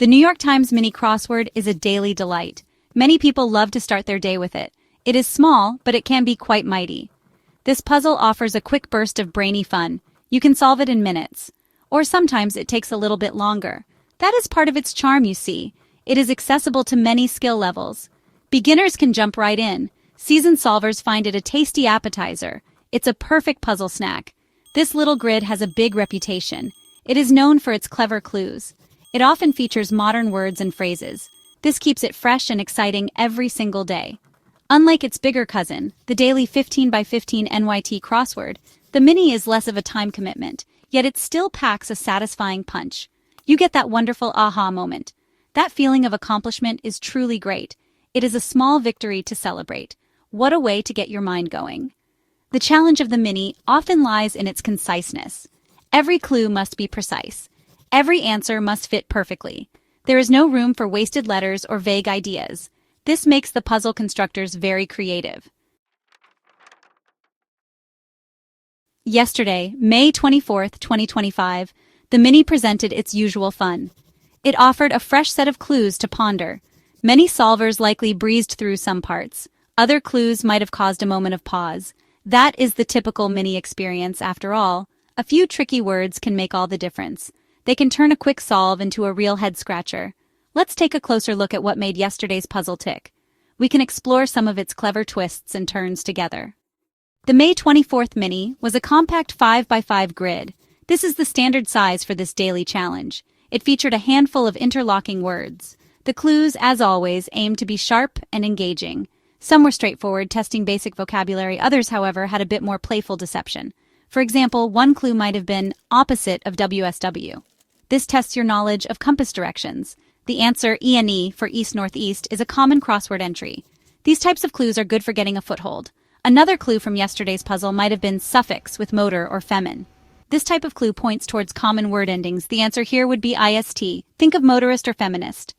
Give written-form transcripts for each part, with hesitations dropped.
The New York Times Mini Crossword is a daily delight. Many people love to start their day with it. It is small, but it can be quite mighty. This puzzle offers a quick burst of brainy fun. You can solve it in minutes. Or sometimes it takes a little bit longer. That is part of its charm, you see. It is accessible to many skill levels. Beginners can jump right in. Seasoned solvers find it a tasty appetizer. It's a perfect puzzle snack. This little grid has a big reputation. It is known for its clever clues. It often features modern words and phrases. This keeps it fresh and exciting every single day. Unlike its bigger cousin, the daily 15 by 15 NYT Crossword, the Mini is less of a time commitment, yet it still packs a satisfying punch. You get that wonderful aha moment. That feeling of accomplishment is truly great. It is a small victory to celebrate. What a way to get your mind going. The challenge of the Mini often lies in its conciseness. Every clue must be precise. Every answer must fit perfectly. There is no room for wasted letters or vague ideas. This makes the puzzle constructors very creative. Yesterday, May 24th, 2025, the Mini presented its usual fun. It offered a fresh set of clues to ponder. Many solvers likely breezed through some parts. Other clues might have caused a moment of pause. That is the typical Mini experience, after all. A few tricky words can make all the difference. They can turn a quick solve into a real head-scratcher. Let's take a closer look at what made yesterday's puzzle tick. We can explore some of its clever twists and turns together. The May 24th Mini was a compact 5 by 5 grid. This is the standard size for this daily challenge. It featured a handful of interlocking words. The clues, as always, aimed to be sharp and engaging. Some were straightforward, testing basic vocabulary. Others, however, had a bit more playful deception. For example, one clue might have been opposite of WSW. This tests your knowledge of compass directions. The answer, ENE, for east-northeast, is a common crossword entry. These types of clues are good for getting a foothold. Another clue from yesterday's puzzle might have been suffix with motor or femin. This type of clue points towards common word endings. The answer here would be IST. Think of motorist or feminist.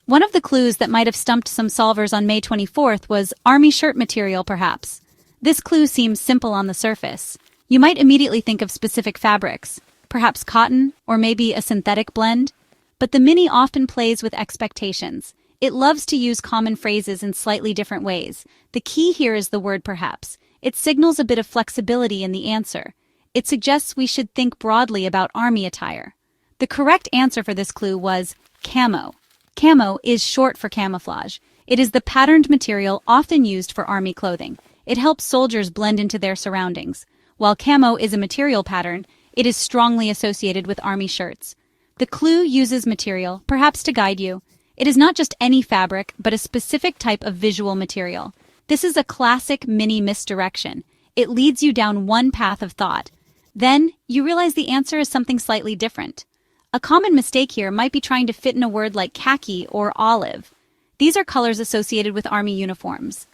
One of the clues that might have stumped some solvers on May 24th was army shirt material, perhaps. This clue seems simple on the surface. You might immediately think of specific fabrics, perhaps cotton or maybe a synthetic blend. But the Mini often plays with expectations. It loves to use common phrases in slightly different ways. The key here is the word perhaps. It signals a bit of flexibility in the answer. It suggests we should think broadly about army attire. The correct answer for this clue was camo. Camo is short for camouflage. It is the patterned material often used for army clothing. It helps soldiers blend into their surroundings. While camo is a material pattern, it is strongly associated with army shirts. The clue uses material, perhaps to guide you. It is not just any fabric, but a specific type of visual material. This is a classic Mini misdirection. It leads you down one path of thought. Then, you realize the answer is something slightly different. A common mistake here might be trying to fit in a word like khaki or olive. These are colors associated with army uniforms.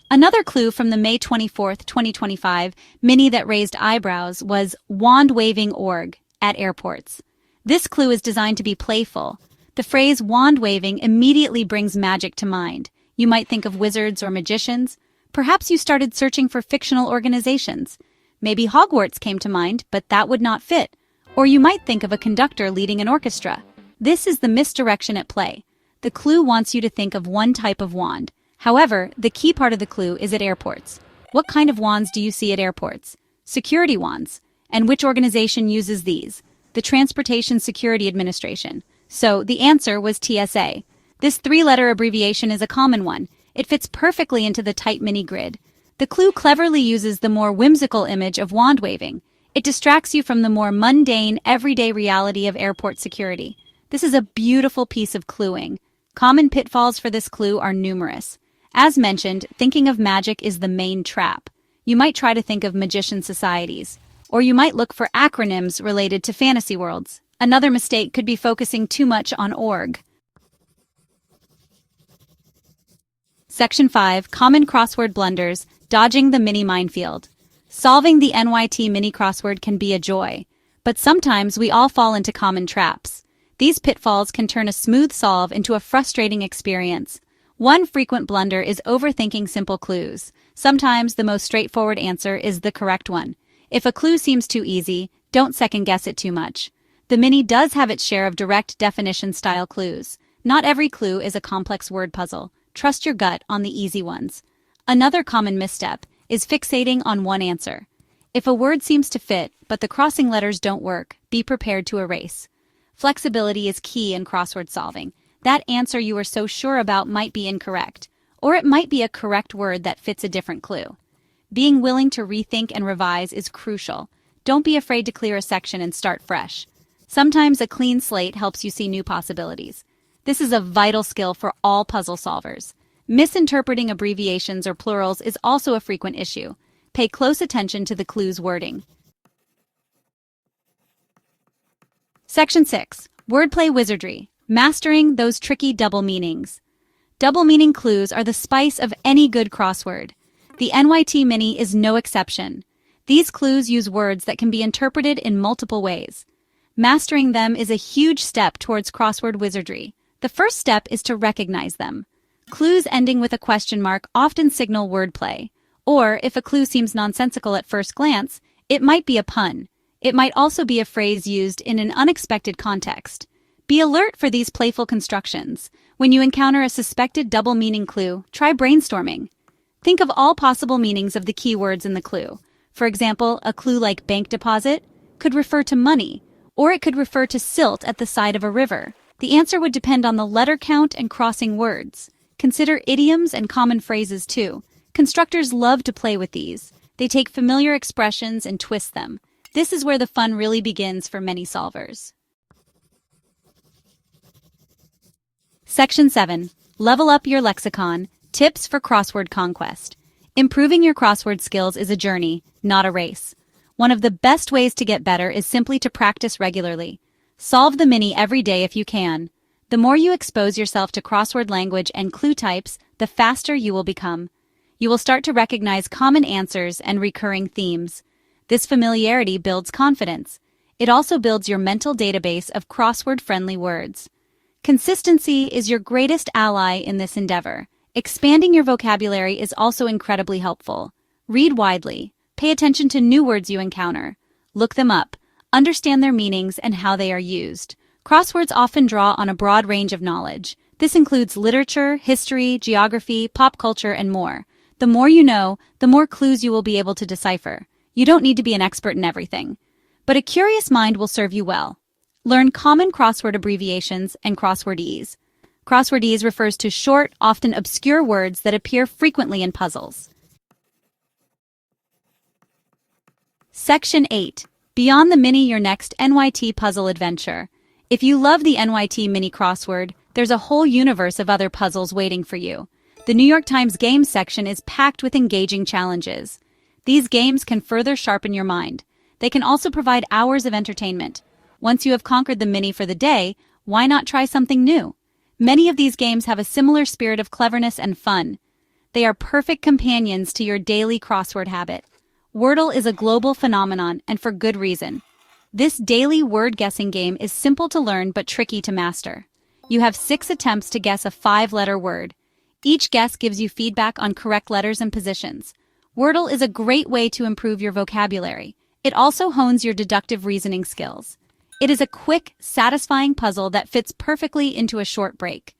Another clue from the May 24th, 2025 Mini that raised eyebrows was wand-waving org at airports. This clue is designed to be playful. The phrase wand-waving immediately brings magic to mind. You might think of wizards or magicians. Perhaps you started searching for fictional organizations. Maybe Hogwarts came to mind, but that would not fit. Or you might think of a conductor leading an orchestra. This is the misdirection at play. The clue wants you to think of one type of wand. However, the key part of the clue is at airports. What kind of wands do you see at airports? Security wands. And which organization uses these? The Transportation Security Administration. So the answer was TSA. This three-letter abbreviation is a common one. It fits perfectly into the tight Mini grid. The clue cleverly uses the more whimsical image of wand waving. It distracts you from the more mundane, everyday reality of airport security. This is a beautiful piece of cluing. Common pitfalls for this clue are numerous. As mentioned, thinking of magic is the main trap. You might try to think of magician societies, or you might look for acronyms related to fantasy worlds. Another mistake could be focusing too much on org. Section 5. Common crossword blunders, dodging the Mini minefield. Solving the NYT Mini Crossword can be a joy, but sometimes we all fall into common traps. These pitfalls can turn a smooth solve into a frustrating experience. One frequent blunder is overthinking simple clues. Sometimes the most straightforward answer is the correct one. If a clue seems too easy, don't second-guess it too much. The Mini does have its share of direct definition-style clues. Not every clue is a complex word puzzle. Trust your gut on the easy ones. Another common misstep is fixating on one answer. If a word seems to fit, but the crossing letters don't work, be prepared to erase. Flexibility is key in crossword solving. That answer you are so sure about might be incorrect, or it might be a correct word that fits a different clue. Being willing to rethink and revise is crucial. Don't be afraid to clear a section and start fresh. Sometimes a clean slate helps you see new possibilities. This is a vital skill for all puzzle solvers. Misinterpreting abbreviations or plurals is also a frequent issue. Pay close attention to the clue's wording. Section 6. Wordplay Wizardry. Mastering those tricky double meanings. Double meaning clues are the spice of any good crossword. The NYT Mini is no exception. These clues use words that can be interpreted in multiple ways. Mastering them is a huge step towards crossword wizardry. The first step is to recognize them. Clues ending with a question mark often signal wordplay. Or, if a clue seems nonsensical at first glance, it might be a pun. It might also be a phrase used in an unexpected context. Be alert for these playful constructions. When you encounter a suspected double meaning clue, try brainstorming. Think of all possible meanings of the key words in the clue. For example, a clue like bank deposit could refer to money, or it could refer to silt at the side of a river. The answer would depend on the letter count and crossing words. Consider idioms and common phrases too. Constructors love to play with these. They take familiar expressions and twist them. This is where the fun really begins for many solvers. Section 7. Level up your lexicon. Tips for crossword conquest. Improving your crossword skills is a journey, not a race. One of the best ways to get better is simply to practice regularly. Solve the Mini every day if you can. The more you expose yourself to crossword language and clue types, the faster you will become. You will start to recognize common answers and recurring themes. This familiarity builds confidence. It also builds your mental database of crossword-friendly words. Consistency is your greatest ally in this endeavor. Expanding your vocabulary is also incredibly helpful. Read widely. Pay attention to new words you encounter. Look them up. Understand their meanings and how they are used. Crosswords often draw on a broad range of knowledge. This includes literature, history, geography, pop culture, and more. The more you know, the more clues you will be able to decipher. You don't need to be an expert in everything. But a curious mind will serve you well. Learn common crossword abbreviations and crosswordese. Crosswordese refers to short, often obscure words that appear frequently in puzzles. Section 8. Beyond the Mini, your next NYT puzzle adventure. If you love the NYT Mini Crossword, there's a whole universe of other puzzles waiting for you. The New York Times Games section is packed with engaging challenges. These games can further sharpen your mind. They can also provide hours of entertainment. Once you have conquered the Mini for the day, why not try something new? Many of these games have a similar spirit of cleverness and fun. They are perfect companions to your daily crossword habit. Wordle is a global phenomenon, and for good reason. This daily word-guessing game is simple to learn but tricky to master. You have 6 attempts to guess a 5-letter word. Each guess gives you feedback on correct letters and positions. Wordle is a great way to improve your vocabulary. It also hones your deductive reasoning skills. It is a quick, satisfying puzzle that fits perfectly into a short break.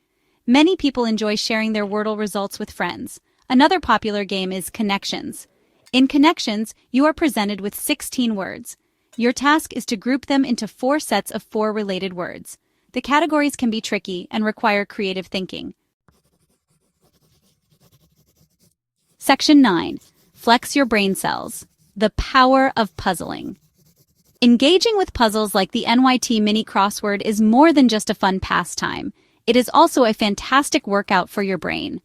Many people enjoy sharing their Wordle results with friends. Another popular game is Connections. In Connections, you are presented with 16 words. Your task is to group them into 4 sets of 4 related words. The categories can be tricky and require creative thinking. Section 9. Flex your brain cells. The power of puzzling. Engaging with puzzles like the NYT Mini Crossword is more than just a fun pastime. It is also a fantastic workout for your brain.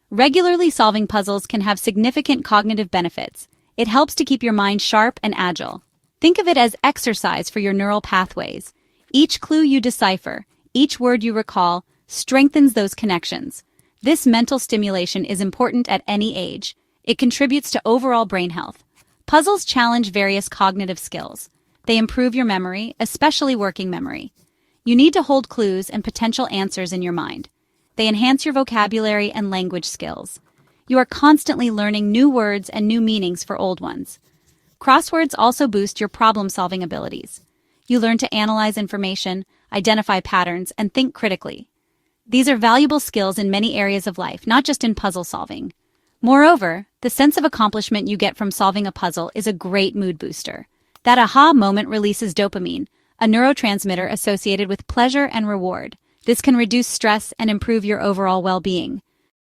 Regularly solving puzzles can have significant cognitive benefits. It helps to keep your mind sharp and agile. Think of it as exercise for your neural pathways. Each clue you decipher, each word you recall, strengthens those connections. This mental stimulation is important at any age. It contributes to overall brain health. Puzzles challenge various cognitive skills. They improve your memory, especially working memory. You need to hold clues and potential answers in your mind. They enhance your vocabulary and language skills. You are constantly learning new words and new meanings for old ones. Crosswords also boost your problem-solving abilities. You learn to analyze information, identify patterns, and think critically. These are valuable skills in many areas of life, not just in puzzle solving. Moreover, the sense of accomplishment you get from solving a puzzle is a great mood booster. That aha moment releases dopamine, a neurotransmitter associated with pleasure and reward. This can reduce stress and improve your overall well-being.